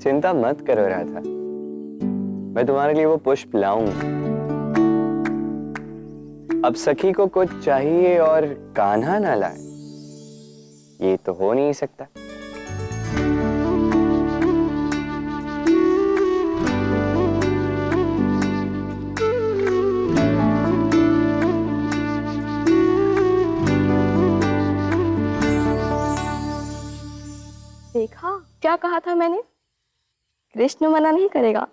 चिंता मत करो राधा, मैं तुम्हारे लिए वो पुष्प लाऊंगा। अब सखी को कुछ चाहिए और कान्हा ना लाए, ये तो हो नहीं सकता। देखा क्या कहा था मैंने, कृष्ण मना नहीं करेगा।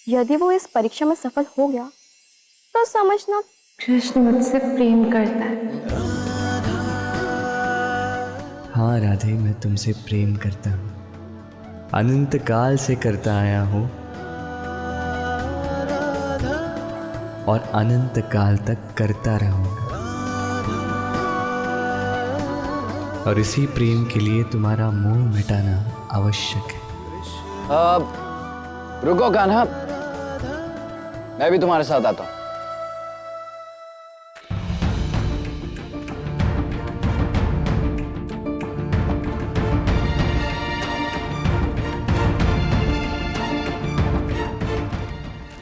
यदि वो इस परीक्षा में सफल हो गया तो समझना कृष्ण मुझसे प्रेम करता है। हाँ राधे, मैं तुमसे प्रेम करता हूँ, अनंत काल से करता आया हूँ और अनंत काल तक करता रहूंगा। और इसी प्रेम के लिए तुम्हारा मोह मिटाना आवश्यक है। रुको कान्हा, मैं भी तुम्हारे साथ आता हूं।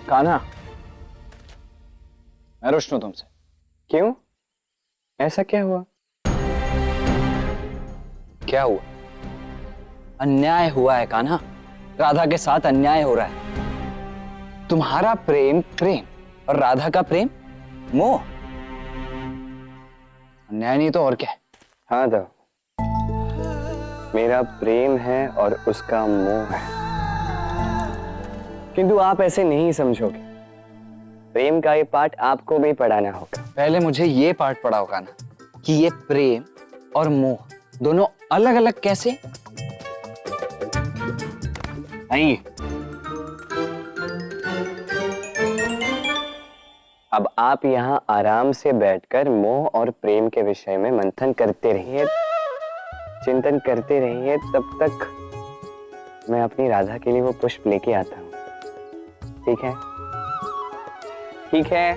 कान्हा, मैं रुष्ट हूं तुमसे। क्यों? ऐसा क्या हुआ? क्या हुआ? अन्याय हुआ है कान्हा, राधा के साथ अन्याय हो रहा है। तुम्हारा प्रेम प्रेम और राधा का प्रेम मोह। अन्याय नहीं तो और क्या है? हाँ तो मेरा प्रेम है और उसका मोह है, किंतु आप ऐसे नहीं समझोगे। प्रेम का ये पाठ आपको भी पढ़ाना होगा। पहले मुझे ये पाठ पढ़ाओ कान्हा कि ये प्रेम और मोह दोनों अलग अलग कैसे? आइए, अब आप यहाँ आराम से बैठकर मोह और प्रेम के विषय में मंथन करते रहिए, चिंतन करते रहिए। तब तक मैं अपनी राधा के लिए वो पुष्प लेके आता हूँ। ठीक है? ठीक है?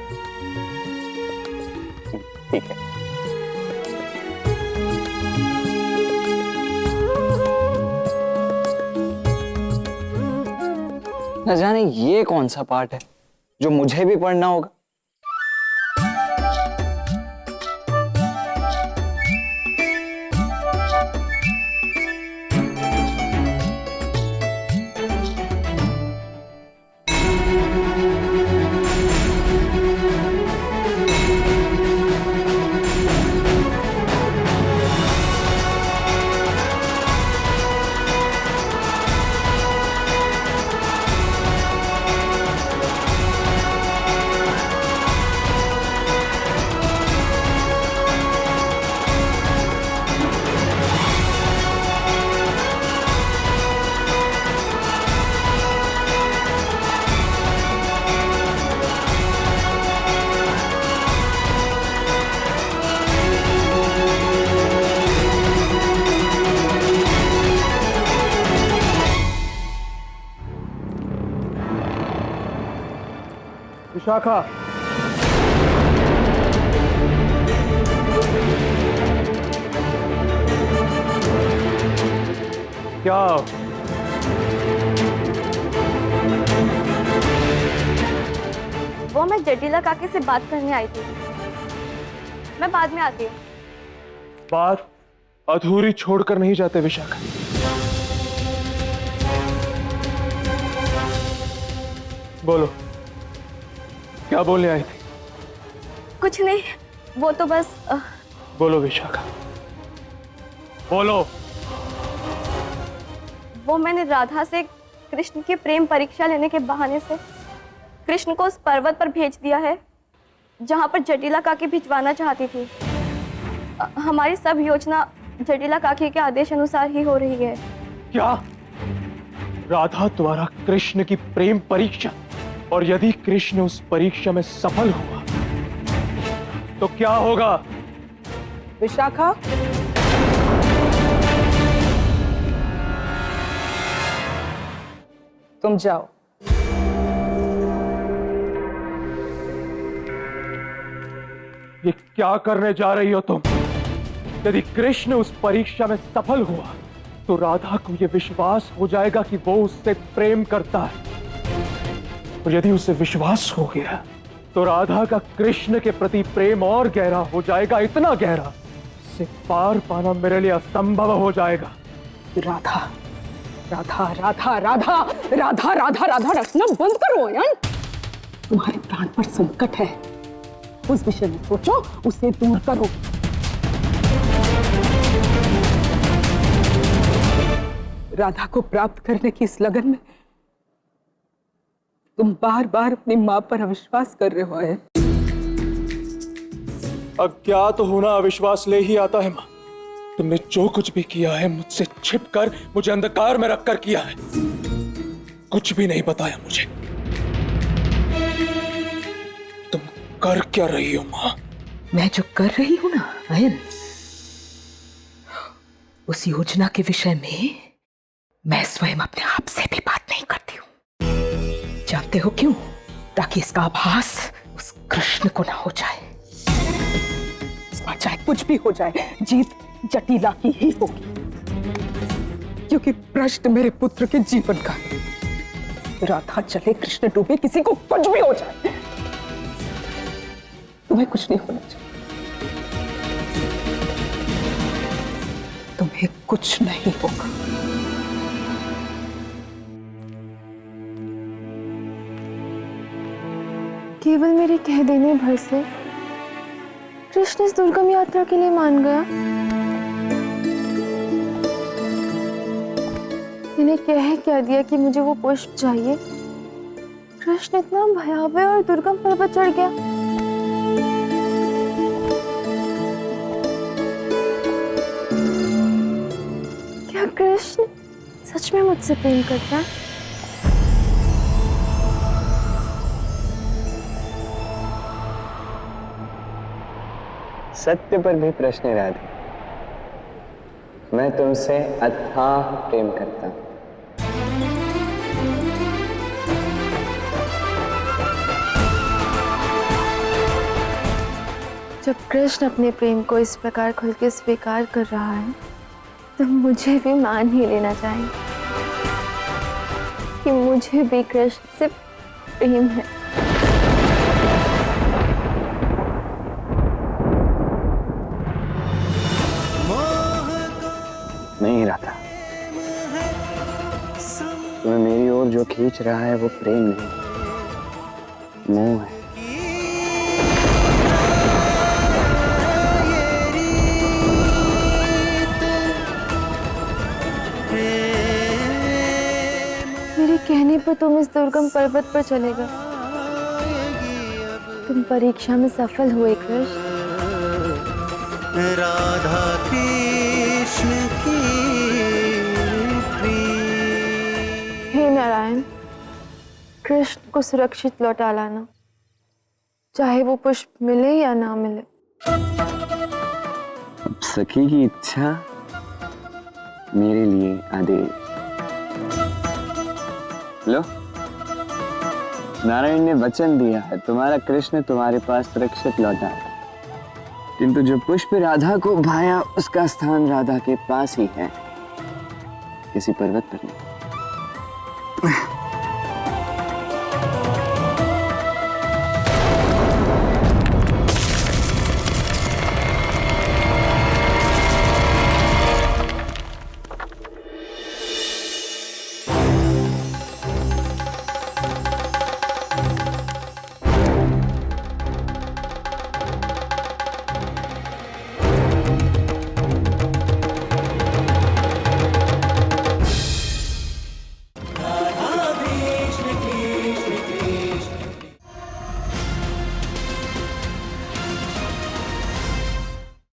ठीक है। न जाने ये कौन सा पाठ है जो मुझे भी पढ़ना होगा। विशाखा, क्या? वो मैं जटिला काकी से बात करने आई थी, मैं बाद में आती हूँ। बात अधूरी छोड़कर नहीं जाते विशाखा। बोलो, क्या बोलने आई थी? कुछ नहीं, वो तो बस बोलो विशाखा, बोलो। वो मैंने राधा से कृष्ण की प्रेम परीक्षा लेने के बहाने से कृष्ण को उस पर्वत पर भेज दिया है जहां पर जटिला काकी भिजवाना चाहती थी। हमारी सब योजना जटिला काकी के आदेश अनुसार ही हो रही है। क्या? राधा द्वारा कृष्ण की प्रेम परीक्षा, और यदि कृष्ण उस परीक्षा में सफल हुआ तो क्या होगा? विशाखा, तुम जाओ। ये क्या करने जा रही हो तुम? यदि कृष्ण उस परीक्षा में सफल हुआ तो राधा को यह विश्वास हो जाएगा कि वो उससे प्रेम करता है। और यदि उसे विश्वास हो गया तो राधा का कृष्ण के प्रति प्रेम और गहरा हो जाएगा, इतना गहरा उससे पार पाना मेरे लिए असंभव हो जाएगा। राधा राधा राधा राधा राधा राधा राधा रटना बंद करो यार। तुम्हारे प्राण पर संकट है, उस विषय में सोचो, उसे दूर करो। राधा को प्राप्त करने की इस लगन में तुम बार बार अपनी मां पर अविश्वास कर रहे हो है। अज्ञात होना अविश्वास ले ही आता है मां। तुमने जो कुछ भी किया है मुझसे छिपकर, मुझे अंधकार में रखकर किया है। कुछ भी नहीं बताया मुझे। तुम कर क्या रही हो मां? मैं जो कर रही हूं ना अयन, उस योजना के विषय में मैं स्वयं अपने आप से भी बात नहीं करती हूं। जानते हो क्यों? ताकि इसका आभास उस कृष्ण को ना हो जाए। इस बार चाहे कुछ भी हो जाए, जीत जटिला की ही होगी, क्योंकि प्रश्न मेरे पुत्र के जीवन का है। राधा चले, कृष्ण डूबे, किसी को कुछ भी हो जाए, तुम्हें कुछ नहीं होना चाहिए। तुम्हें कुछ नहीं होगा। केवल मेरे कह देने भर से कृष्ण इस दुर्गम यात्रा के लिए मान गया। मैंने कह क्या दिया कि मुझे वो पुष्प चाहिए? कृष्ण इतना भयावह और दुर्गम पर्वत चढ़ गया। क्या कृष्ण सच में मुझसे प्रेम करता है? सत्य पर भी प्रश्न राधे। मैं तुमसे अथाह प्रेम करता हूं। जब कृष्ण अपने प्रेम को इस प्रकार खुल के स्वीकार कर रहा है, तो मुझे भी मान ही लेना चाहिए कि मुझे भी कृष्ण से प्रेम है। नहीं राधा, तुम्हें मेरी ओर जो खींच रहा है वो प्रेम नहीं, मोह है। मेरे कहने पर तुम इस दुर्गम पर्वत पर चले गए। तुम परीक्षा में सफल हुए कृष्ण। राधा कृष्ण की प्रीत। हे नारायण, कृष्ण को सुरक्षित लौटा लाना, चाहे वो पुष्प मिले या ना मिले। अब सखी की इच्छा मेरे लिए आदेश। लो, नारायण ने वचन दिया है, तुम्हारा कृष्ण तुम्हारे पास सुरक्षित लौटा है। किंतु जो पुष्प राधा को भाया, उसका स्थान राधा के पास ही है, किसी पर्वत पर नहीं।